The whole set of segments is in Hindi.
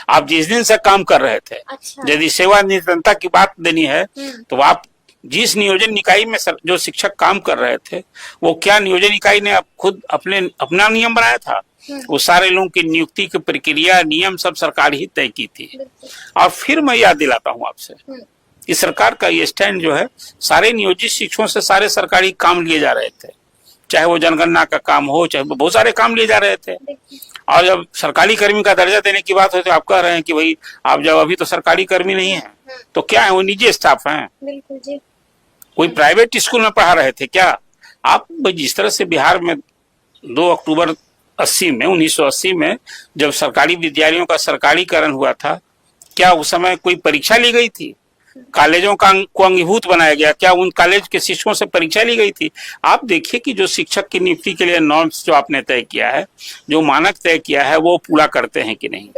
आप जिस दिन से काम कर रहे थे, यदि सेवा निरंतरता की बात देनी है तो आप जिस नियोजन इकाई में जो शिक्षक काम कर रहे थे, वो क्या नियोजन इकाई ने खुद अपना नियम बनाया था? वो सारे लोगों की नियुक्ति की प्रक्रिया, नियम सब सरकार ही तय की थी। और फिर मैं याद दिलाता हूँ आपसे, इस सरकार का ये स्टैंड जो है, सारे नियोजित शिक्षकों से सारे सरकारी काम लिए जा रहे थे, चाहे वो जनगणना का काम हो, चाहे बहुत सारे काम लिए जा रहे थे। और जब सरकारी कर्मी का दर्जा देने की बात हो तो आप कह रहे हैं कि भाई आप जब अभी तो सरकारी कर्मी नहीं है तो क्या है, वो निजी स्टाफ हैं? बिल्कुल जी। कोई प्राइवेट स्कूल में पढ़ा रहे थे क्या आप? जिस तरह से बिहार में 2 अक्टूबर 1980 में जब सरकारी विद्यालयों का सरकारीकरण हुआ था, क्या उस समय कोई परीक्षा ली गई थी? कॉलेजों को अंगीभूत बनाया गया, क्या उन कॉलेज के शिक्षकों से परीक्षा ली गई थी? आप देखिए कि जो शिक्षक की नियुक्ति के लिए नॉर्म्स जो आपने तय किया है, जो मानक तय किया है, वो पूरा करते हैं कि नहीं?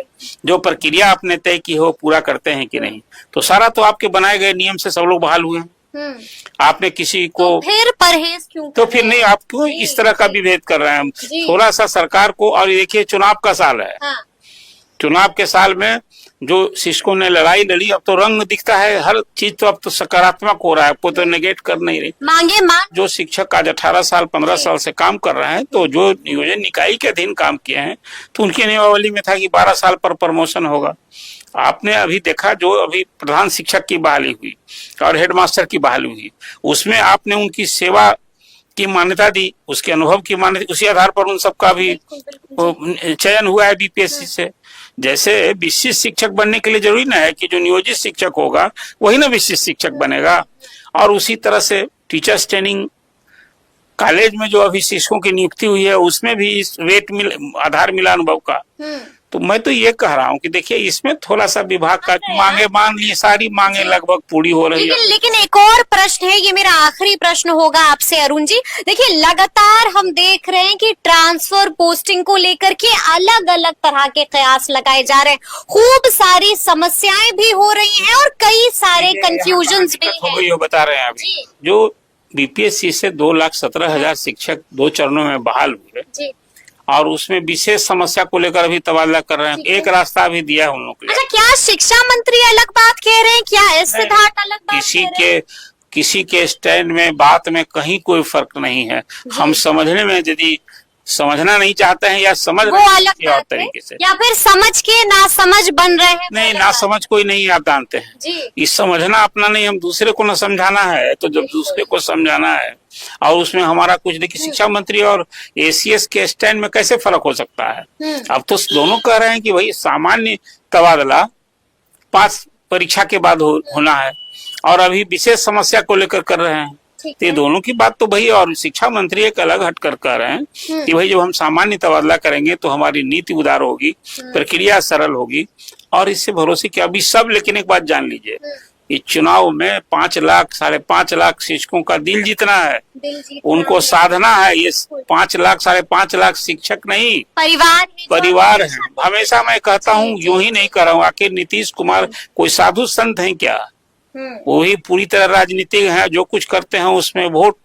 जो प्रक्रिया आपने तय की हो पूरा करते हैं कि नहीं? तो सारा तो आपके बनाए गए नियम से सब लोग बहाल हुए हैं। आपने किसी को तो फिर परहेज क्यों? तो फिर नहीं, आप क्यों इस तरह का विभेद कर रहे हैं? थोड़ा सा सरकार को, और देखिए चुनाव का साल है, चुनाव के साल में जो शिक्षकों ने लड़ाई लड़ी, अब तो रंग दिखता है, हर चीज तो अब तो सकारात्मक हो रहा है, आपको तो नेगेट कर नहीं रही। मांगे मांग जो शिक्षक आज 18 साल 15 साल से काम कर रहे हैं, तो जो नियोजन इकाई के अधीन काम किए हैं, तो उनकी नियमावली में था कि 12 साल पर प्रमोशन होगा। आपने अभी देखा जो अभी प्रधान शिक्षक की बहाली हुई और हेडमास्टर की बहाली हुई, उसमें आपने उनकी सेवा की मान्यता दी, उसके अनुभव की मान्यता, उसी आधार पर उन सबका भी चयन हुआ है बीपीएससी से। जैसे विशिष्ट शिक्षक बनने के लिए जरूरी ना है कि जो नियोजित शिक्षक होगा वही ना विशिष्ट शिक्षक बनेगा। और उसी तरह से टीचर्स ट्रेनिंग कॉलेज में जो अभी शिक्षकों की नियुक्ति हुई है, उसमें भी इस आधार मिला अनुभव का। तो मैं तो ये कह रहा हूँ कि देखिए इसमें थोड़ा सा विभाग का मांगे, मान ली सारी मांगे लगभग पूरी हो रही है। लेकिन एक और प्रश्न है, ये मेरा आखिरी प्रश्न होगा आपसे अरुण जी। देखिए लगातार हम देख रहे हैं कि ट्रांसफर पोस्टिंग को लेकर के अलग अलग तरह के कयास लगाए जा रहे हैं, खूब सारी समस्याएं भी हो रही हैं और कई सारे कंफ्यूजन्स भी हैं। बता रहे हैं अभी जो बीपीएससी से 2,17,000 शिक्षक 2 चरणों में बहाल हुए और उसमें विशेष समस्या को लेकर अभी तबादला कर रहे हैं। एक रास्ता भी दिया है उन लोगों के लिए। अच्छा, क्या शिक्षा मंत्री अलग बात कह रहे हैं, क्या एस सिद्धार्थ अलग बात कह रहे हैं? किसी के स्टैंड में, बात में कहीं कोई फर्क नहीं है। हम समझने में यदि समझना नहीं चाहते हैं या समझ वो अलग और तरीके से, या फिर समझ के ना समझ बन रहे हैं। नहीं, ना समझ कोई नहीं, आप जानते हैं इस समझना अपना नहीं, हम दूसरे को ना समझाना है। तो जब दूसरे को समझाना है और उसमें हमारा कुछ, देखिए शिक्षा मंत्री और एसीएस के स्टैंड में कैसे फर्क हो सकता है? अब तो दोनों कह रहे हैं कि भाई सामान्य तबादला 5 परीक्षा के बाद होना है और अभी विशेष समस्या को लेकर कर रहे हैं। तो ये दोनों की बात तो भाई, और शिक्षा मंत्री एक अलग हटकर कह रहे हैं कि भाई जब हम सामान्य तबादला करेंगे तो हमारी नीति उदार होगी, प्रक्रिया सरल होगी और इससे भरोसे की अभी सब। लेकिन एक बात जान लीजिए, इस चुनाव में 5 लाख 5.5 लाख शिक्षकों का दिल जीतना है, उनको साधना है। ये 5 लाख 5.5 लाख शिक्षक नहीं, परिवार है। हमेशा मैं कहता हूँ, यूं ही नहीं कर रहा हूँ, आखिर नीतीश कुमार कोई साधु संत है क्या? वो ही पूरी तरह राजनीतिक है, जो कुछ करते हैं उसमें वोट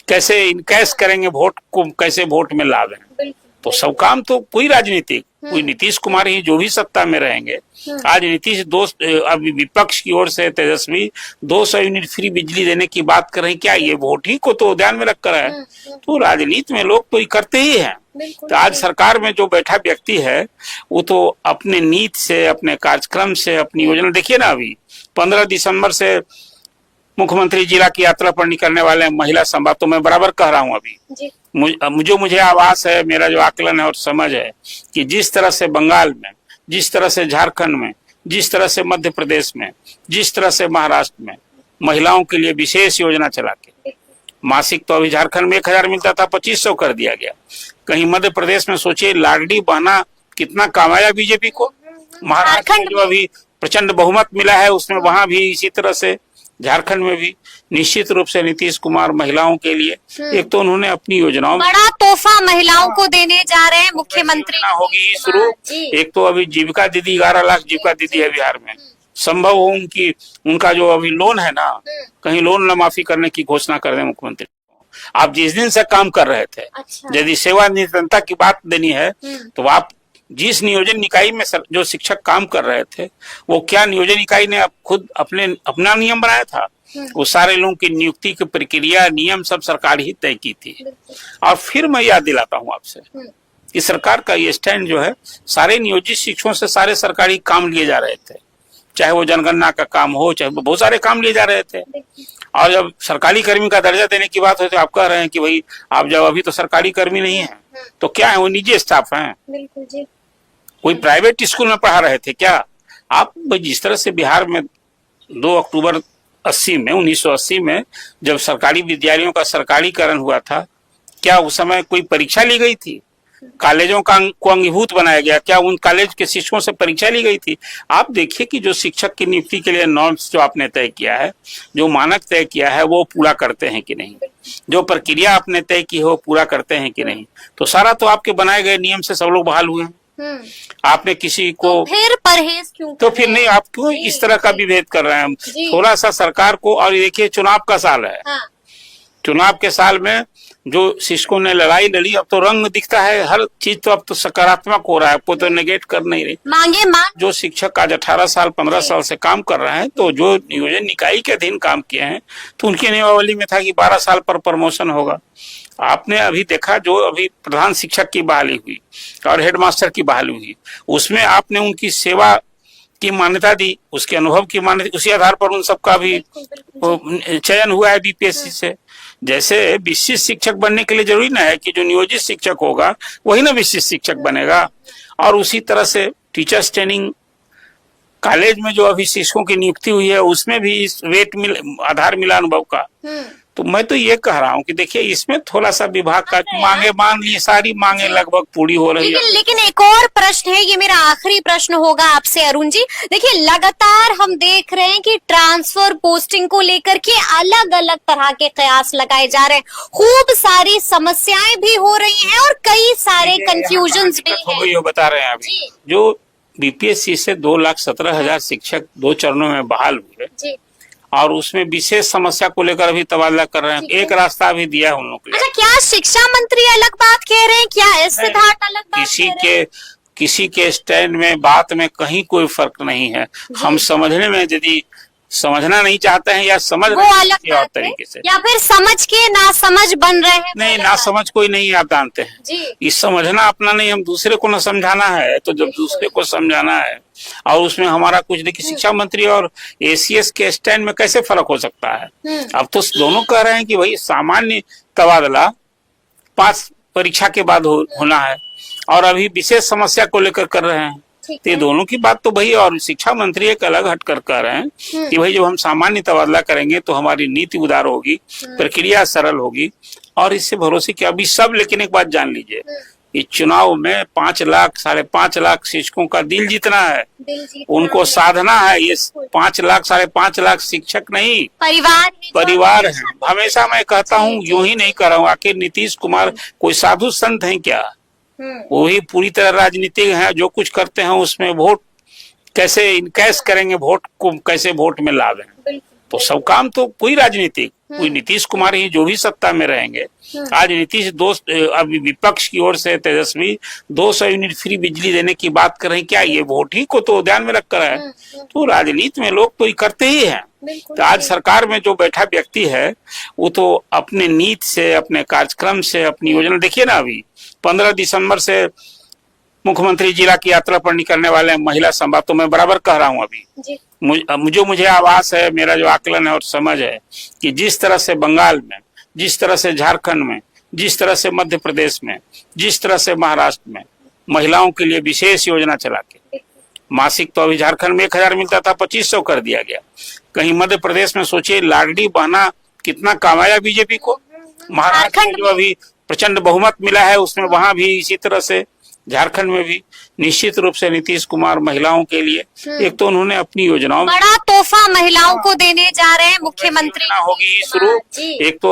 कैसे इनकैश करेंगे, वोट को कैसे वोट में लाभ है। तो सब काम तो कोई राजनीतिक, कोई नीतीश कुमार ही जो भी सत्ता में रहेंगे। आज नीतीश अभी विपक्ष की ओर से तेजस्वी 200 यूनिट फ्री बिजली देने की बात कर रहे हैं, क्या ये वोट ही को तो ध्यान में रख कर है? तो राजनीति में लोग तो करते ही हैं। तो आज सरकार में जो बैठा व्यक्ति है वो तो अपने नीति से, अपने कार्यक्रम से, अपनी योजना, देखिए ना अभी 15 दिसंबर से मुख्यमंत्री जिला की यात्रा पर निकलने वाले महिला संवाद, तो मैं बराबर कह रहा हूँ अभी मुझे आभास है, मेरा जो आकलन है और समझ है कि जिस तरह से बंगाल में, जिस तरह से झारखंड में, जिस तरह से मध्य प्रदेश में, जिस तरह से महाराष्ट्र में महिलाओं के लिए विशेष योजना चला के मासिक, तो अभी झारखंड में 1,000 मिलता था, 2,500 कर दिया गया। कहीं मध्य प्रदेश में सोचिए लाडली बहना कितना काम आया बीजेपी को। महाराष्ट्र में जो अभी प्रचंड बहुमत मिला है उसमें, वहां भी इसी तरह से झारखंड में भी निश्चित रूप से नीतीश कुमार महिलाओं के लिए एक तो उन्होंने अपनी योजनाओं बड़ा तोहफा महिलाओं को देने जा रहे हैं मुख्यमंत्री। होगी शुरू, एक तो अभी जीविका दीदी 11 लाख जीविका दीदी है बिहार में, संभव हो उनका जो अभी लोन है ना, कहीं लोन न माफी करने की घोषणा कर दें मुख्यमंत्री। आप जिस दिन से काम कर रहे थे, यदि सेवा निरंतरता की बात देनी है तो आप जिस नियोजन इकाई में जो शिक्षक काम कर रहे थे, वो क्या नियोजन इकाई ने खुद अपना नियम बनाया था? वो सारे लोगों की नियुक्ति की प्रक्रिया, नियम सब सरकार ही तय की थी। और फिर मैं याद दिलाता हूँ आपसे कि सरकार का ये स्टैंड जो है, सारे नियोजित शिक्षकों से सारे सरकारी काम लिए जा रहे थे, चाहे वो जनगणना का काम हो, चाहे बहुत सारे काम लिए जा रहे थे। और जब सरकारी कर्मी का दर्जा देने की बात हो तो आप कह रहे हैं कि भाई आप जब अभी तो सरकारी कर्मी नहीं है तो क्या है, वो निजी स्टाफ हैं? बिल्कुल जी। कोई प्राइवेट स्कूल में पढ़ा रहे थे क्या आप? जिस तरह से बिहार में 2 अक्टूबर 1980 में जब सरकारी विद्यालयों का सरकारीकरण हुआ था, क्या उस समय कोई परीक्षा ली गई थी? कॉलेजों को अंगीभूत बनाया गया, क्या उन कॉलेज के शिक्षकों से परीक्षा ली गई थी? आप देखिए कि जो शिक्षक की नियुक्ति के लिए नॉर्म्स जो आपने तय किया है, जो मानक तय किया है, वो पूरा करते हैं कि नहीं? जो प्रक्रिया आपने तय की हो पूरा करते हैं कि नहीं? तो सारा तो आपके बनाए गए नियम से सब लोग बहाल हुए हैं। आपने किसी को तो फिर परहेज क्यों? तो फिर नहीं, आप क्यों इस तरह का विभेद कर रहे हैं? थोड़ा सा सरकार को, और देखिए चुनाव का साल है, चुनाव के साल में जो शिक्षकों ने लड़ाई लड़ी, अब तो रंग दिखता है, हर चीज तो अब तो सकारात्मक हो रहा है, कोई तो नेगेट कर नहीं रही। मांगे मांग जो शिक्षक आज 18 साल 15 साल से काम कर रहे हैं, तो जो नियोजन इकाई के अधीन काम किए हैं, तो उनकी नियमावली में था कि 12 साल पर प्रमोशन होगा। आपने अभी देखा जो अभी प्रधान शिक्षक की बहाली हुई और हेडमास्टर की बहाली हुई, उसमें आपने उनकी सेवा की मान्यता दी, उसके अनुभव की मान्यता, उसी आधार पर उन सबका भी चयन हुआ है बीपीएससी से। जैसे विशिष्ट शिक्षक बनने के लिए जरूरी ना है कि जो नियोजित शिक्षक होगा वही ना विशिष्ट शिक्षक बनेगा। और उसी तरह से टीचर्स ट्रेनिंग कॉलेज में जो अभी शिक्षकों की नियुक्ति हुई है, उसमें भी आधार मिला अनुभव का। तो मैं तो ये कह रहा हूँ कि देखिए इसमें थोड़ा सा विभाग का मांगे मान ली, सारी मांगे लगभग पूरी हो रही है। लेकिन एक और प्रश्न है, ये मेरा आखिरी प्रश्न होगा आपसे अरुण जी। देखिए लगातार हम देख रहे हैं कि ट्रांसफर पोस्टिंग को लेकर के अलग अलग तरह के कयास लगाए जा रहे हैं, खूब सारी समस्याएं भी हो रही हैं और कई सारे कंफ्यूजन्स भी हैं। ये बता रहे हैं अभी जो बीपीएससी से 2,17,000 शिक्षक 2 चरणों में बहाल हुए और उसमें विशेष समस्या को लेकर अभी तबादला कर रहे हैं। एक रास्ता भी दिया है उन लोगों के लिए। अच्छा, क्या शिक्षा मंत्री अलग बात कह रहे हैं, क्या एस सिद्धार्थ अलग बात कह रहे हैं? किसी के स्टैंड में बात में कहीं कोई फर्क नहीं है। हम समझने में यदि समझना नहीं चाहते हैं या समझ वो अलग और तरीके से, या फिर समझ के ना समझ बन रहे हैं। नहीं, ना समझ कोई नहीं है, आप जानते हैं। इस समझना अपना नहीं, हम दूसरे को न समझाना है। तो जब दूसरे को समझाना है और उसमें हमारा कुछ देखिए, शिक्षा मंत्री और एसीएस के स्टैंड में कैसे फर्क हो सकता है? अब तो दोनों कह रहे हैं कि भाई सामान्य तबादला 5 परीक्षा के बाद होना है और अभी विशेष समस्या को लेकर कर रहे हैं। तो ये दोनों की बात तो भाई, और शिक्षा मंत्री एक अलग हटकर कह रहे हैं कि भाई जब हम सामान्य तबादला करेंगे तो हमारी नीति उदार होगी, प्रक्रिया सरल होगी और इससे भरोसे की अभी सब। लेकिन एक बात जान लीजिए, इस चुनाव में 5 लाख 5.5 लाख शिक्षकों का दिल जीतना है, उनको साधना है। ये 5 लाख 5.5 लाख शिक्षक नहीं, परिवार है। हमेशा मैं कहता हूँ, यूं ही नहीं कर रहा हूँ, आखिर नीतीश कुमार कोई साधु संत है क्या? वही पूरी तरह राजनीतिक है, जो कुछ करते हैं उसमें वोट कैसे इनकैश करेंगे, वोट को कैसे वोट में लाभ है। तो सब काम तो कोई राजनीतिक, कोई नीतीश कुमार ही जो भी सत्ता में रहेंगे। आज नीतीश अभी विपक्ष की ओर से तेजस्वी 200 यूनिट फ्री बिजली देने की बात कर रहे हैं, क्या ये वोट ही को तो ध्यान में रख कर है? तो राजनीति में लोग तो करते ही हैं। तो आज सरकार में जो बैठा व्यक्ति है वो तो अपने नीति से, अपने कार्यक्रम से, अपनी योजना, देखिए ना अभी 15 दिसंबर से मुख्यमंत्री जिला की यात्रा पर निकलने वाले महिला संवाद, तो मैं बराबर कह रहा हूँ अभी मुझे आभास है, मेरा जो आकलन है और समझ है कि जिस तरह से बंगाल में, जिस तरह से झारखंड में, जिस तरह से मध्य प्रदेश में, जिस तरह से महाराष्ट्र में महिलाओं के लिए विशेष योजना चला के मासिक, तो अभी झारखंड में 1,000 मिलता था, 2,500 कर दिया गया। कहीं मध्य प्रदेश में सोचिए लाडली बहना कितना काम आया बीजेपी को। महाराष्ट्र में जो अभी प्रचंड बहुमत मिला है उसमें, वहां भी इसी तरह से झारखंड में भी निश्चित रूप से नीतीश कुमार महिलाओं के लिए एक तो उन्होंने अपनी योजनाओं बड़ा तोहफा महिलाओं को देने जा रहे हैं मुख्यमंत्री। होगी शुरू, एक तो